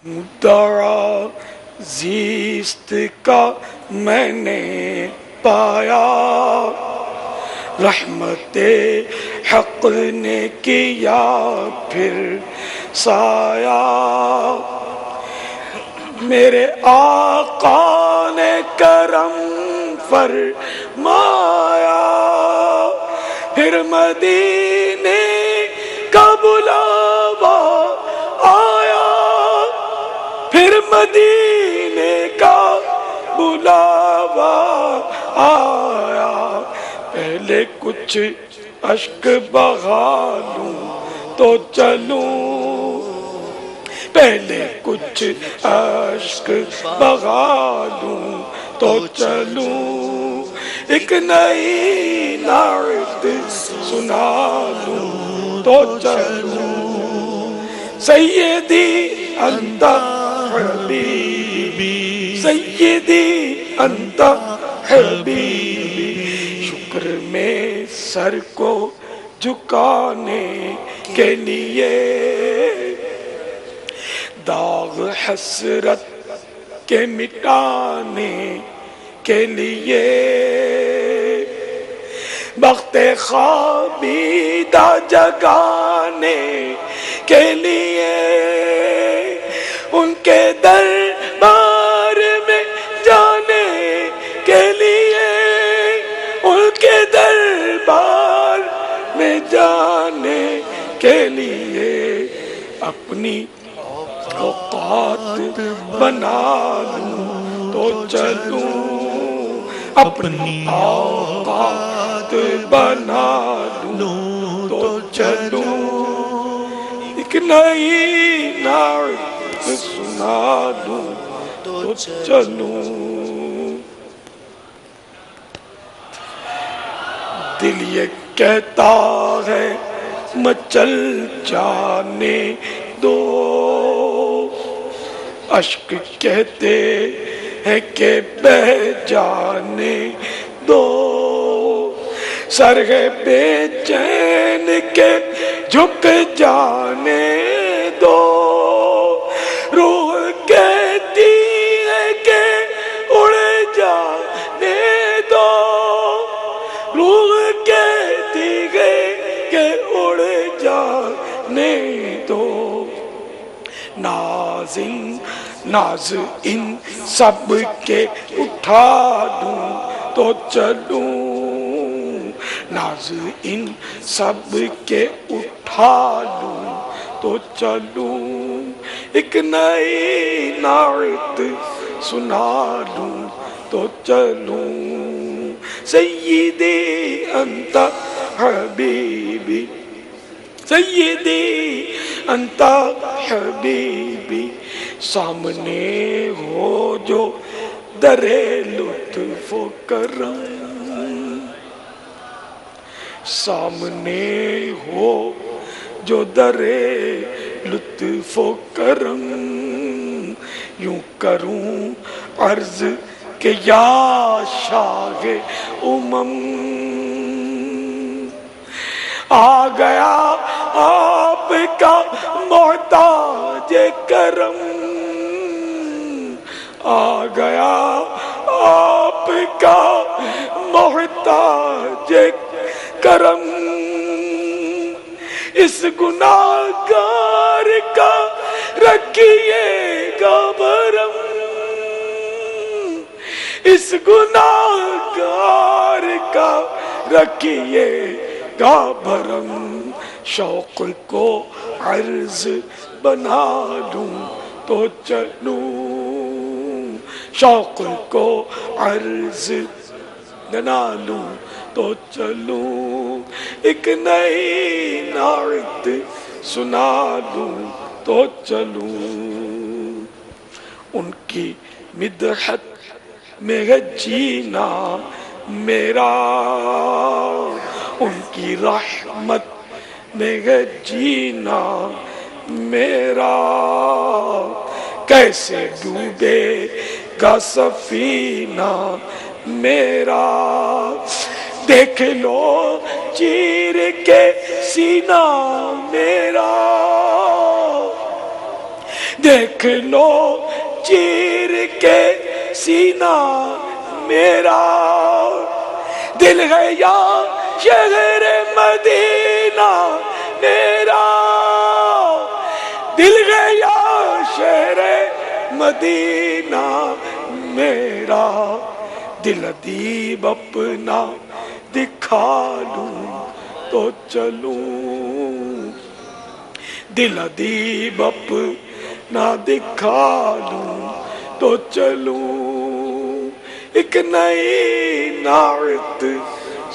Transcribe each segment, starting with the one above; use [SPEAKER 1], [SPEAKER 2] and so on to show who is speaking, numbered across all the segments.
[SPEAKER 1] مدعا زیست کا میں نے پایا، رحمت حق نے کیا پھر سایہ، میرے آقا نے کرم فرمایا، پھر مدینے کا بلاوا آیا، پھر مدینے کا بلاوا آیا، پہلے کچھ اشک بہا لوں تو چلوں، پہلے کچھ اشک بہا لوں تو چلوں، ایک نئی نعت سنا لوں تو چلوں، سیدی انت حبیبی، سیدی انت حبیبی، شکر میں سر کو جھکانے کے لیے، داغ حسرت کے مٹانے کے لیے، بخت خوابیدہ جگانے کے لیے، ان کے دربار میں جانے کے لیے، ان کے دربار میں جانے کے لیے، اپنی اوقات بنا لوں تو چلوں، اپنی اوقات بنا لوں تو چلوں، ایک نئی نعت سنا لوں تو چلوں، دل یہ کہتا ہے مچل جانے دو، اشک کہتے ہیں کہ بہہ جانے دو، سر ہے بے چین کے جھک جانے دو، روح کہتی ہے کہ اڑ جانے دو، روح کہتی ہے کہ اڑ جانے دو، ناز ان سب کے اٹھا دوں تو چلوں، ناز ان سب کے اٹھا لوں تو چلوں، ایک نئی نعت سنا لوں تو چلوں، سیدی انت حبیبی، سیدی انت حبیبی، سامنے ہو جو در لطف و کرم، سامنے ہو جو در لطف و کرم، یوں کروں عرض کہ یا شاہ امم، آ گیا آپ کا محتاج کرم، آ گیا آپ کا محتاج کرم، اس گناہگار کا رکھیے گا بھرم، اس گناہگار کا رکھیے گا بھرم، شوق کو عرض بنا لوں تو چلوں، شوق کو عرض بنا لوں تو چلوں، ایک نئی نعت سنا لوں تو چلوں، ان کی مدحت میں ہے جینا میرا، ان کی رحمت میں ہے جینا میرا، کیسے ڈوبے گا سفینہ میرا، دیکھ لو چیر کے سینہ میرا، دیکھ لو چیر کے سینہ میرا، دل ہے یا شہر مدینہ میرا، دل ہے یا شہر مدینہ میرا، دل ادیب اپنا دکھا لوں تو چلوں، دل ادیب اپنا دکھا لوں تو چلوں، ایک نئی نعت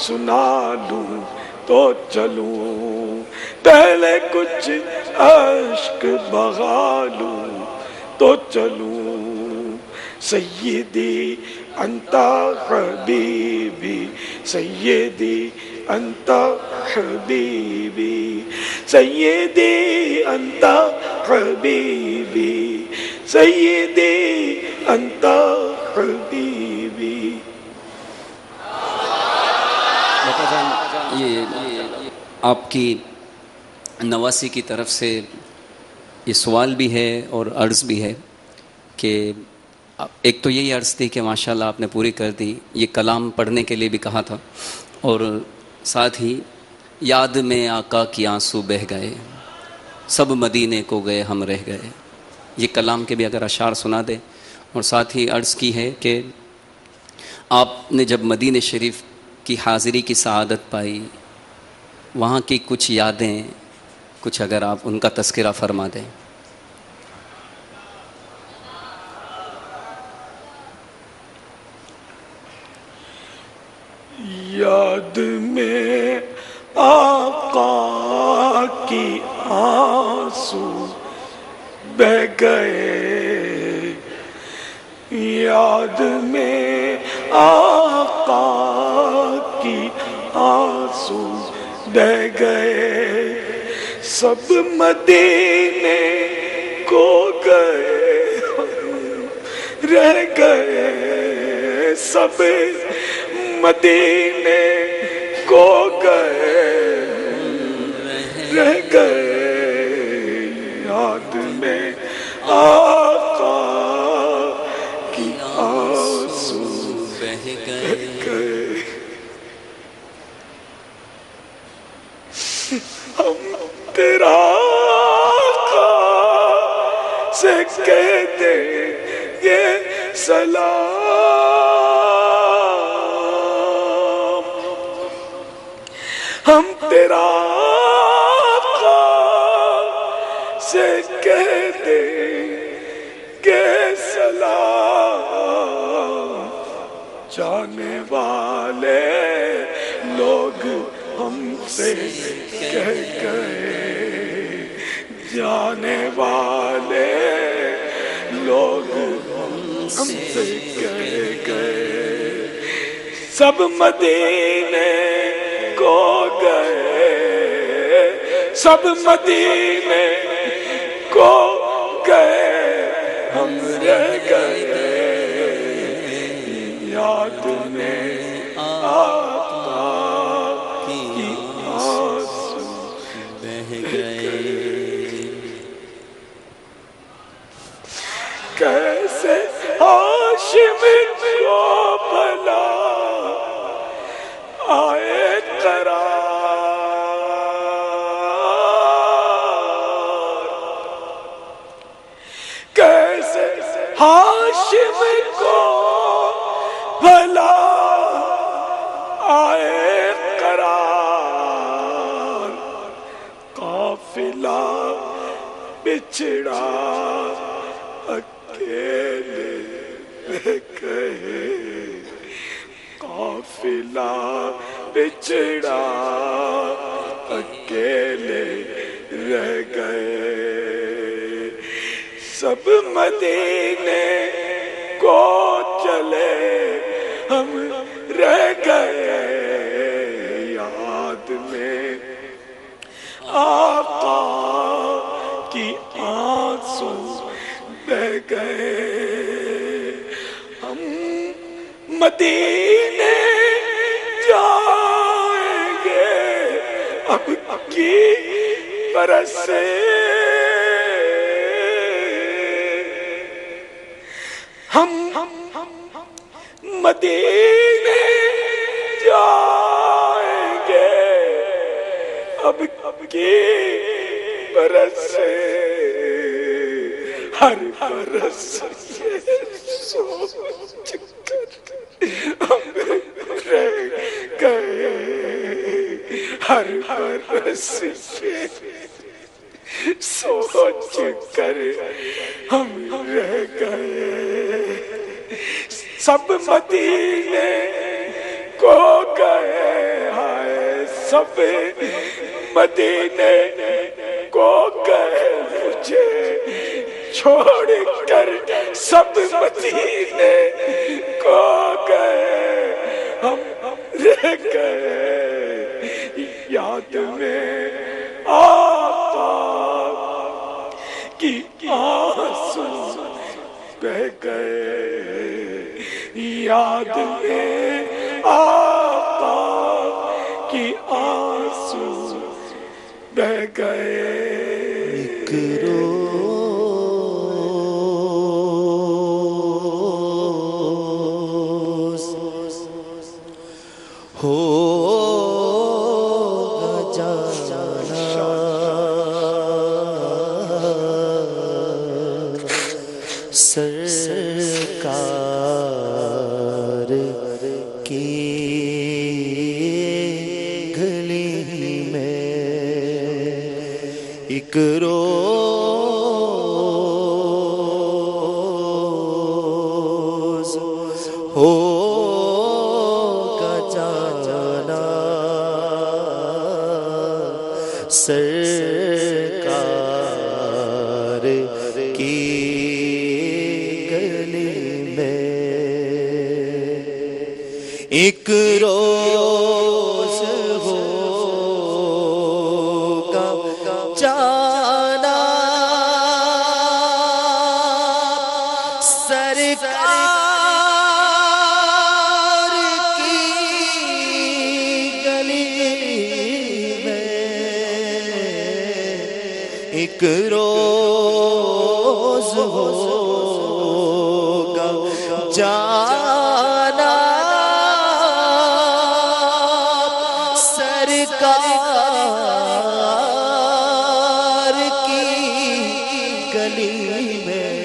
[SPEAKER 1] سنا لوں تو چلوں، پہلے کچھ اشک بہا لوں تو چلوں، سیدی انت حبیبی، سیدی انت حبیبی، سیدی انت حبیبی، سیدی انت حبیبی۔
[SPEAKER 2] بیٹا جان، یہ آپ کی نواسی کی طرف سے یہ سوال بھی ہے اور عرض بھی ہے کہ ایک تو یہی عرض تھی کہ ماشاءاللہ آپ نے پوری کر دی، یہ کلام پڑھنے کے لیے بھی کہا تھا، اور ساتھ ہی یاد میں آقا کی آنسو بہہ گئے، سب مدینے کو گئے ہم رہ گئے، یہ کلام کے بھی اگر اشعار سنا دیں، اور ساتھ ہی عرض کی ہے کہ آپ نے جب مدینہ شریف کی حاضری کی سعادت پائی، وہاں کی کچھ یادیں، کچھ اگر آپ ان کا تذکرہ فرما دیں۔
[SPEAKER 1] یاد میں آقا کی آنسو بہہ گئے، یاد میں آقا کی آنسو بہہ گئے، سب مدینے کو گئے رہ گئے، سب مدینے کو گئے رہ گئے، یاد میں آقا کی آنسو بہہ گئے، ہم تیرا آقا سے کہہ دیں یہ سلام، ہم تیرا آقا سے کہہ دیں کہ سلام، جانے والے لوگ ہم سے کہہ گئے، جانے والے لوگ ہم سے کہہ گئے، سب مدینے کو گئے، سب مدینے کو گئے ہم رہ گئے، یاد میں آقا کی آنسو
[SPEAKER 2] بہہ گئے،
[SPEAKER 1] کیسے ہاشم کو بھلا آئے قرار، کیسے ہاشم کو بھلا آئے قرار، قافلہ بچھڑا اکیلے رہ گئے، قافلہ بچھڑا اکیلے رہ گئے، سب مدینے کو چلے ہم رہ گئے، یاد میں آقا کی آنسو بہہ گئے، ہم مدینے جائیں گے اب کی برس سے، ہم مدینے جائیں گے اب کی برس سے، ہر برس یہ سوچ کر ہم رہ گئے، ہر برس یہ سوچ کر ہم رہ گئے، سب مدینے کو گئے، ہائے سب مدینے کو گئے، مجھے چھوڑ کر سب مدینے کو گئے، ہم رہ گئے، یاد میں آقا کی آنسو بہ گئے، یاد میں آقا کی آنسو بہ گئے،
[SPEAKER 3] ایک روز ہوگا جانا سرکار کی گلی میں، ایک روز ہوگا جانا سرکار کی گلی میں، ایک روز ہوگا جانا سرکار کی گلی میں، ایک روز ہوگا جانا سرکار کی گلی میں،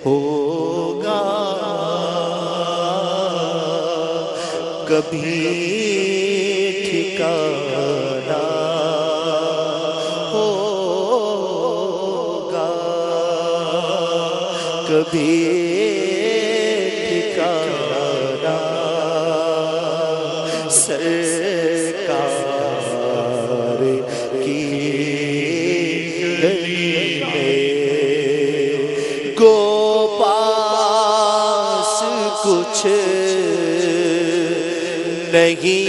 [SPEAKER 3] ہوگا کبھی ٹھکانا، ہوگا کبھی ٹھکانا سرکار کی گلی میں، گو پاس کچھ نہیں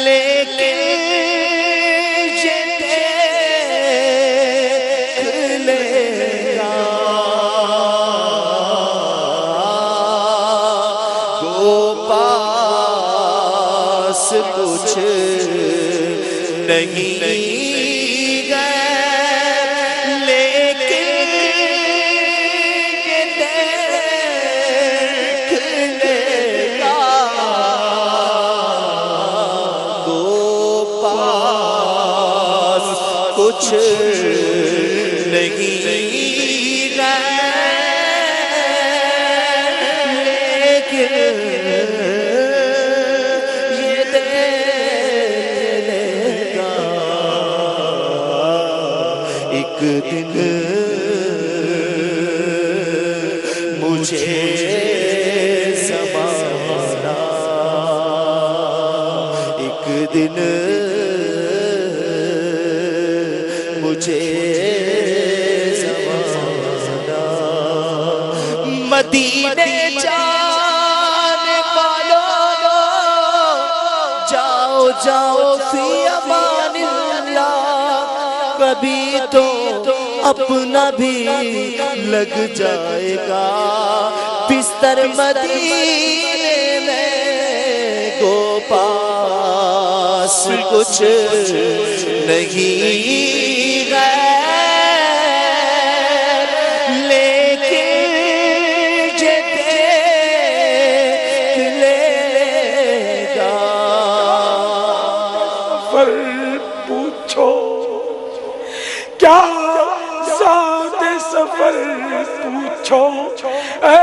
[SPEAKER 3] لیکن یہ دیکھ لے گا، گو پاس کچھ نہیں کچھ نہیں لیکن یہ دیکھ لے گا، ایک دن مجھے زمانہ، ایک دن مجھے زمانہ، مدینے جانے والوں جاؤ جاؤ فی امان اللہ، کبھی تو اپنا بھی لگ جائے گا، بستر مدینے میں کو پاس کچھ نہیں غیر، لیکن یہ دیکھ لے گا۔
[SPEAKER 1] سفر پوچھو کیا ساتھ سفر پوچھو، اے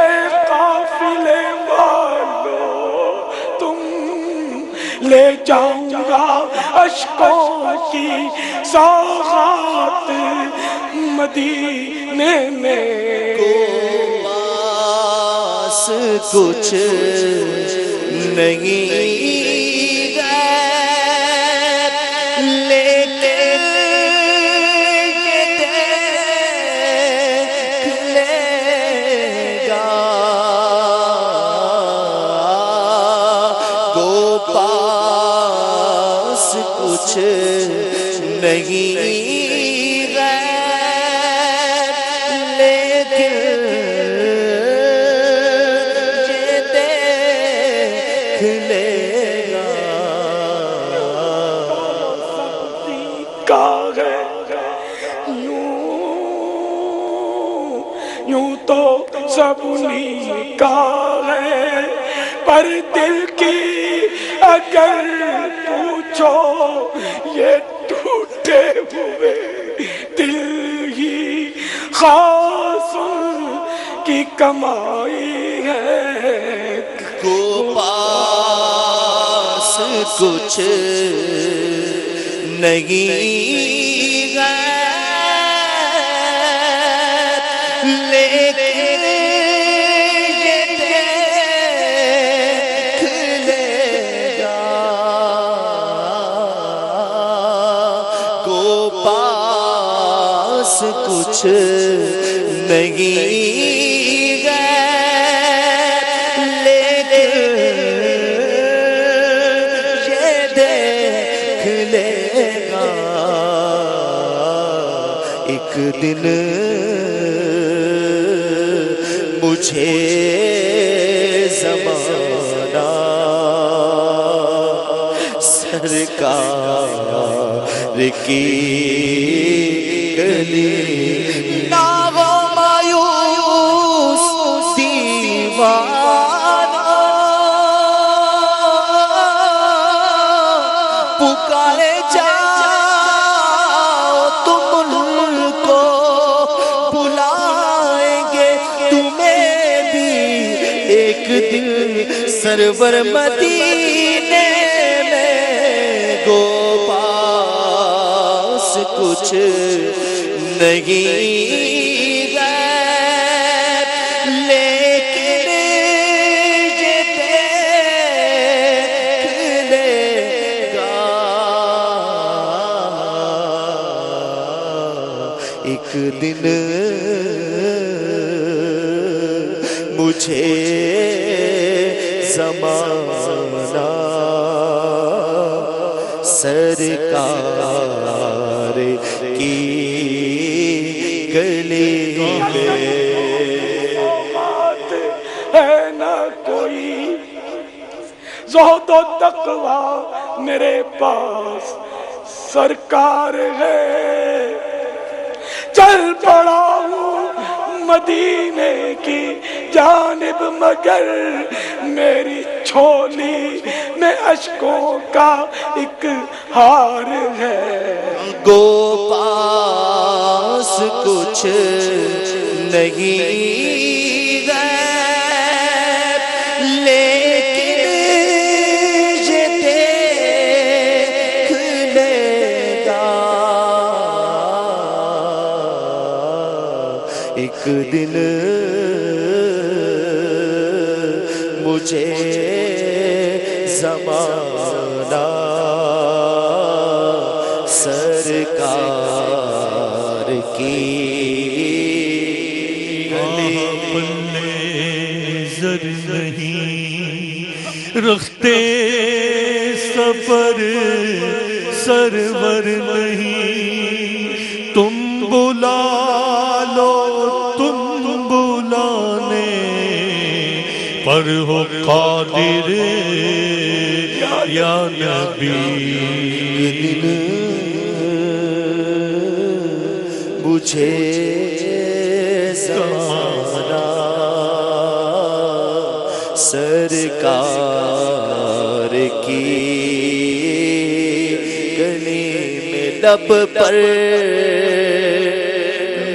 [SPEAKER 1] قافلے والو تم لے جاؤں گا اشکوں کی سوغات مدینے میں۔
[SPEAKER 3] پاس کچھ نہیں غیر، لیکن یہ دیکھ لے گا۔ کو پاس کچھ نہیں غیر، لیکن یہ دیکھ لے گا۔
[SPEAKER 1] کا ہے یوں تو سب انہی کا ہے، پر دل کی اگر پوچھو یہ ٹوٹے ہوئے دل ہی خاص کی کمائی ہے۔
[SPEAKER 3] کو پاس کچھ نہیں غیر، لیکن یہ دیکھ لے گا۔ کو پاس کچھ نہیں غیر، لیکن یہ دیکھ لے گا۔ ایک دن مجھے زمانہ سرکار کی گلی نہ ہو مایوس دیوانہ، پکارے جاؤ تم ان کو بلائیں گے تمہیں بھی ایک دن سرور مدینے میں۔ کو پاس کچھ نہیں غیر، لیکن یہ دیکھ لے گا۔ ایک دن مجھے زمانہ سرکار کی گلی میں۔
[SPEAKER 1] بات ہے نہ کوئی زہد و تقویٰ میرے پاس سرکار ہے، چل پڑا ہوں مدینے کی جانب مگر میری چھولی میں اشکوں کا ایک ہار ہے۔
[SPEAKER 3] کو پاس کچھ نہیں غیر، لیکن یہ دیکھ لے گا۔ ایک دن مجھے زمانہ سرکار کی
[SPEAKER 4] پلے زر نہیں رختے سفر سرور نہیں، تم بلا لو تم بلانے پر پر ہو قادر یا نبی.
[SPEAKER 3] مجھے زمانہ سرکار کی گلی میں لب پر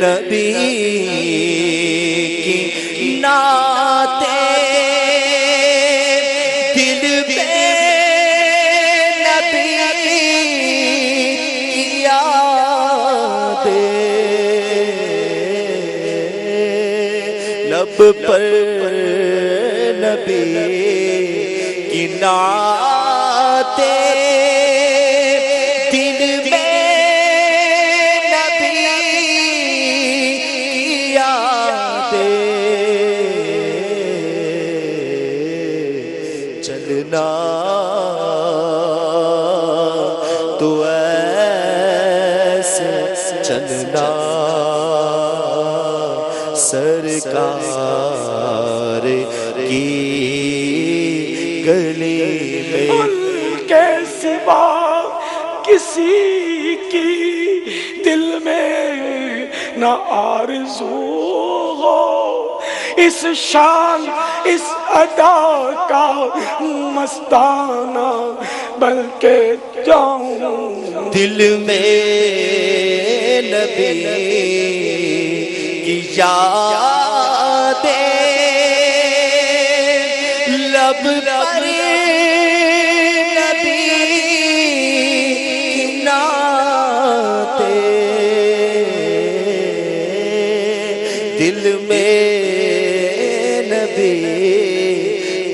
[SPEAKER 3] نبی کی نعتیں دل میں نبی کی یادیں لب پر نبی کی نعتیں دل میں نبی کی یادیں چلنا تو ایسے چلنا سرکار کی گلی میں
[SPEAKER 1] ان کے سوا کسی کی دل میں نہ آرزو ہو اس شان اس ادا کا مستانہ بلکہ جاؤں
[SPEAKER 3] دل میں نبی کی یادیں لب پر نبی کی نعتیں دل میں نبی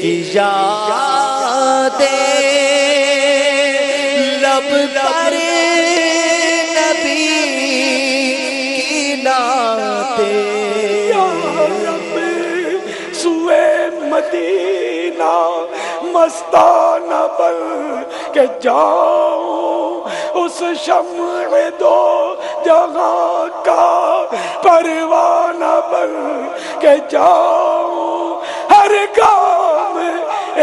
[SPEAKER 3] کی یادیں لب پر نبی کی نعتیں
[SPEAKER 1] یا رب سوئے مدینہ مستانہ بن کے جاؤں اس شمع دو جہاں کا پروانہ بن کے جاؤں ہر کام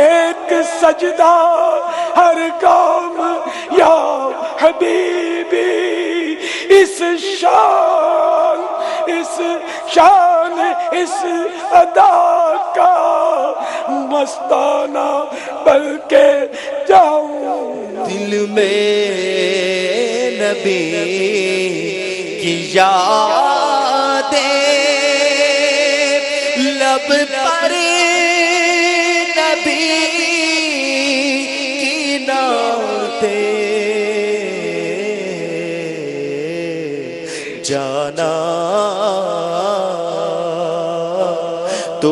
[SPEAKER 1] ایک سجدہ ہر کام یا حبیبی اس شان اس ادا کا مستانہ بلکہ جاؤں
[SPEAKER 3] دل میں نبی کی یادیں لب پر نبی کی نعتیں جانا تو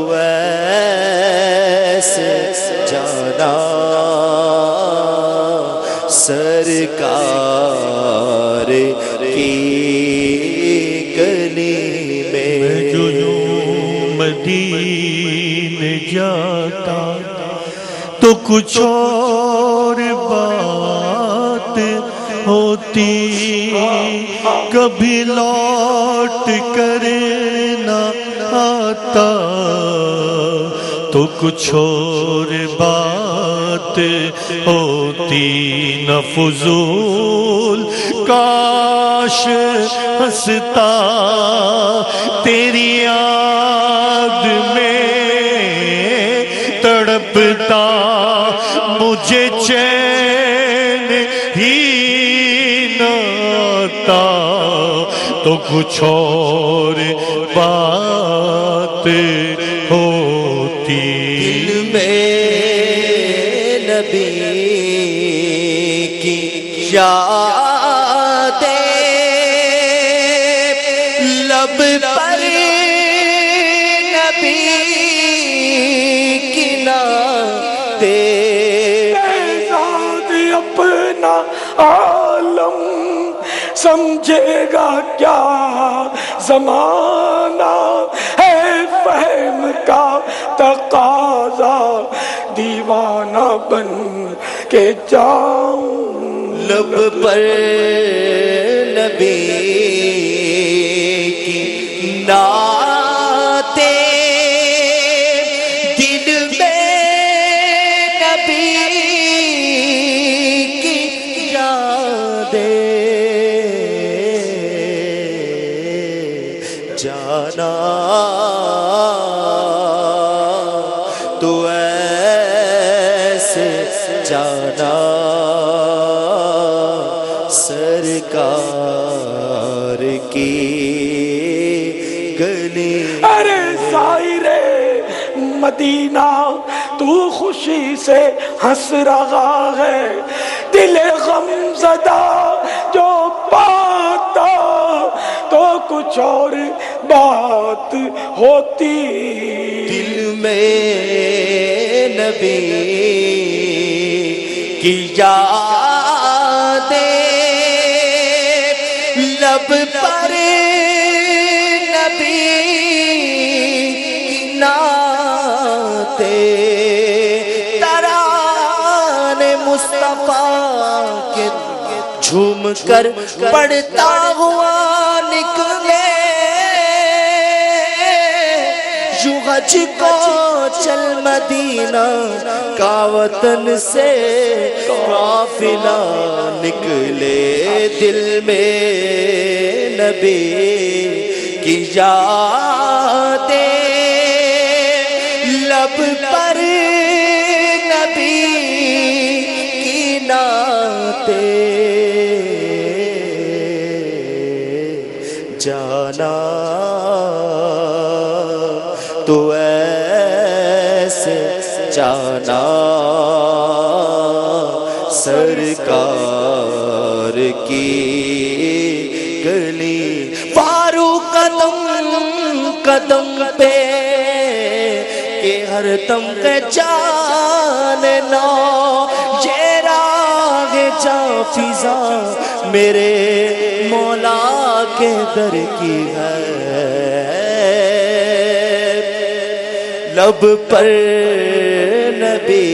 [SPEAKER 3] ایسے جانا سرکار کی گلی
[SPEAKER 4] میں
[SPEAKER 3] میں
[SPEAKER 4] جو یوں مدینے جاتا تو کچھ اور بات ہوتی کبھی لوٹ کر نہ آتا تو کچھ اور بات ہوتی نہ فضول کاش ہنستا تیری یاد میں تڑپتا مجھے چین ہی نہ آتا تو کچھ اور بات ہوتی
[SPEAKER 3] دل میں نبی کی یادیں لب پر نبی کی نعتیں
[SPEAKER 1] ذات اپنا عالم سمجھے گا کیا زمانہ ہے فہم کا تقاضا دیوانہ بن کے جاؤں
[SPEAKER 3] لب پر نبی کی نعتیں دل میں نبی کی یادیں جانا تو ایسے جانا سرکار کی گلی.
[SPEAKER 1] ارے زائر مدینہ تو خوشی سے ہنس رہا ہے، دل غم زدہ جو پاتا تو کچھ اور بات ہوتی.
[SPEAKER 3] دل میں نبی کی یادیں، لب پر نبی کی نعتیں، ترانے مصطفیٰ کے جھوم کر پڑھتا ہوا نکلے، یوں حج کو چل مدینہ کا وطن سے قافلہ نکلے. دل میں نبی کی یادیں، لب پر نبی کی نعتیں جانا تو ایسے جانا سرکار کی گلی. فاروق قدم قدم پہ کہ ہر دم کے جان نو، یہ راہ جاں فضا میرے مولا کے در کی ہے. لب پر نبی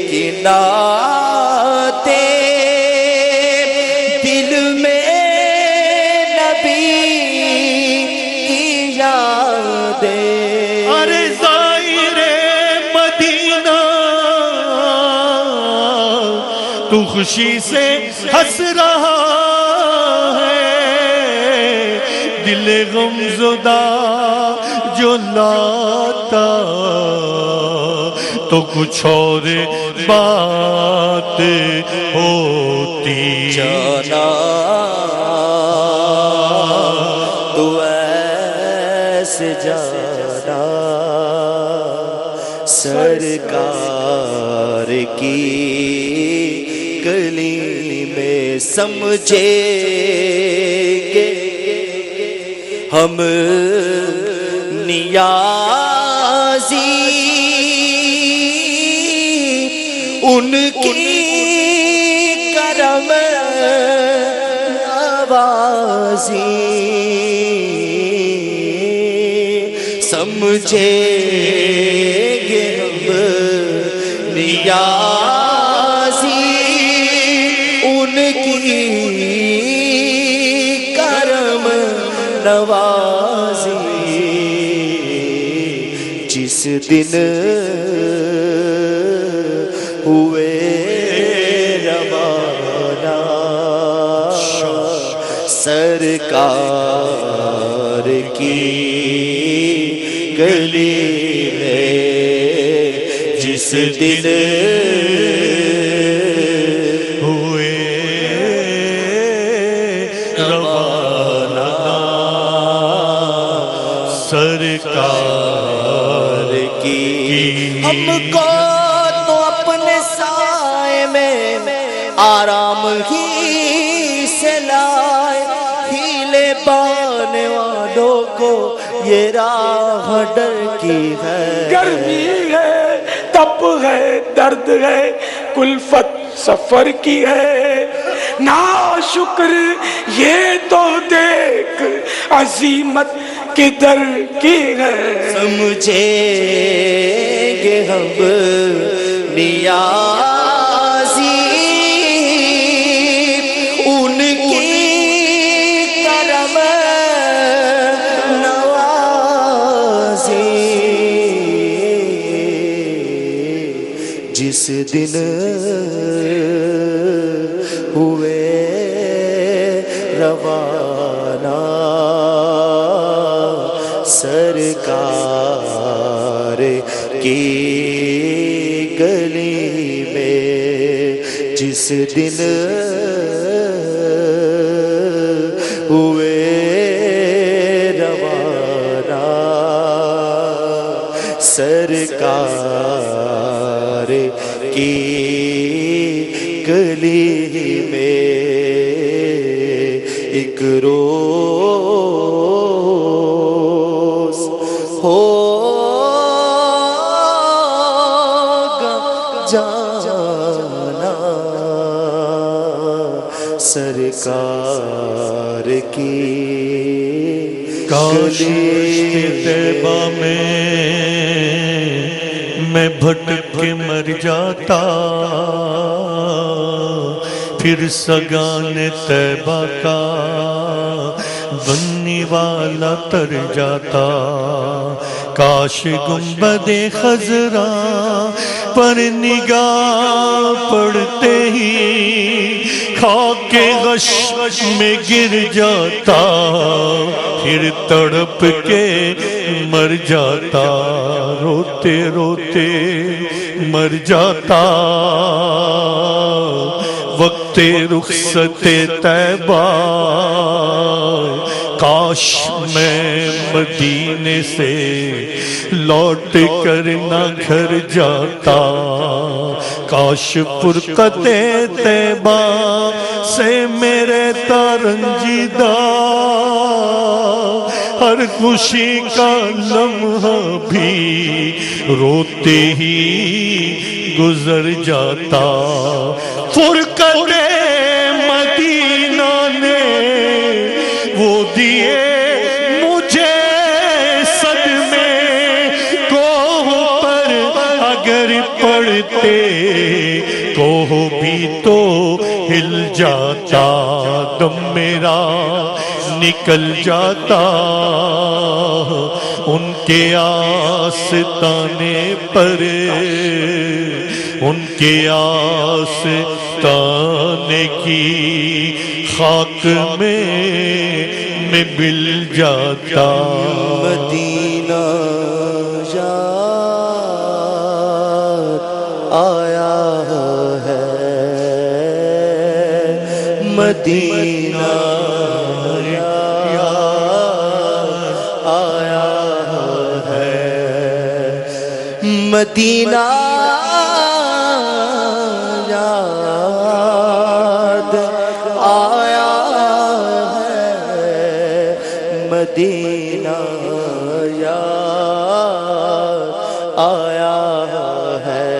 [SPEAKER 3] کی نعتیں، دل میں نبی کی یادیں.
[SPEAKER 4] ارے زائر مدینہ تو خوشی سے ہنس رہا ہے، دل غم زدہ جو لاتا تو کچھ اور بات ہوتی.
[SPEAKER 3] جانا تو ایسے جانا سرکار کی گلی میں. سمجھے کہ ہم نیازی ان کی کرم نوازی، سمجھے گے ہم نیازی ان کی کرم نوازی. جس دن ہوئے روانہ سرکار کی گلی میں، جس دن
[SPEAKER 4] ہوئے روانہ سرکار
[SPEAKER 3] کی. ہم کو تو اپنے سائے میں آرام ہی سے لائے، ہیلے بانے والوں کو یہ راہ ڈر کی ہے.
[SPEAKER 1] گرمی ہے، تپ ہے، درد ہے، کلفت سفر کی ہے، ناشکر یہ تو دیکھ عظیمت کدھر کی ہے.
[SPEAKER 3] سمجھیں گے ہم نیازی ان کی کرم نوازی، جس دن ہوئے روانہ سرکار کی گلی میں، جس دن ہوئے روانہ سرکار کی گلی میں، ایک روز ہوگا جانا سرکار کی
[SPEAKER 4] کاش طیبہ میں بھٹک کے مر جاتا، پھر سگان طیبہ کا بننے والا تر جاتا۔ کاش گنبد خضرا پر نگاہ پڑتے ہی خاک غش میں گر جاتا، پھر تڑپ کے مر جاتا، روتے روتے مر جاتا۔ وقت رخصت طیبہ کاش میں مدینے سے لوٹ کر نہ گھر جاتا، کاش فرقت طیبہ سے میرے رنجیدہ ہر خوشی کا لمحہ بھی روتے ہی گزر جاتا۔ فرقت مدینہ نے وہ دیے مجھے صدمے، کوہ پر اگر پڑتے کوہ بھی تو ہل جاتا، دم میرا نکل جاتا۔ ان کے آستانے پر، ان کے آستانے کی خاک میں مل جاتا۔
[SPEAKER 3] مدینہ یاد آیا ہے، مدینہ یاد آیا ہے، مدینہ یاد آیا ہے، مدینہ یاد آیا ہے،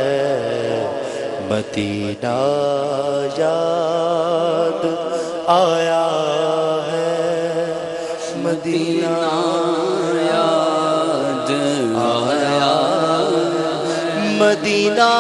[SPEAKER 3] مدینہ یاد آیا ہے، مدینہ
[SPEAKER 2] یاد آیا،
[SPEAKER 3] مدینہ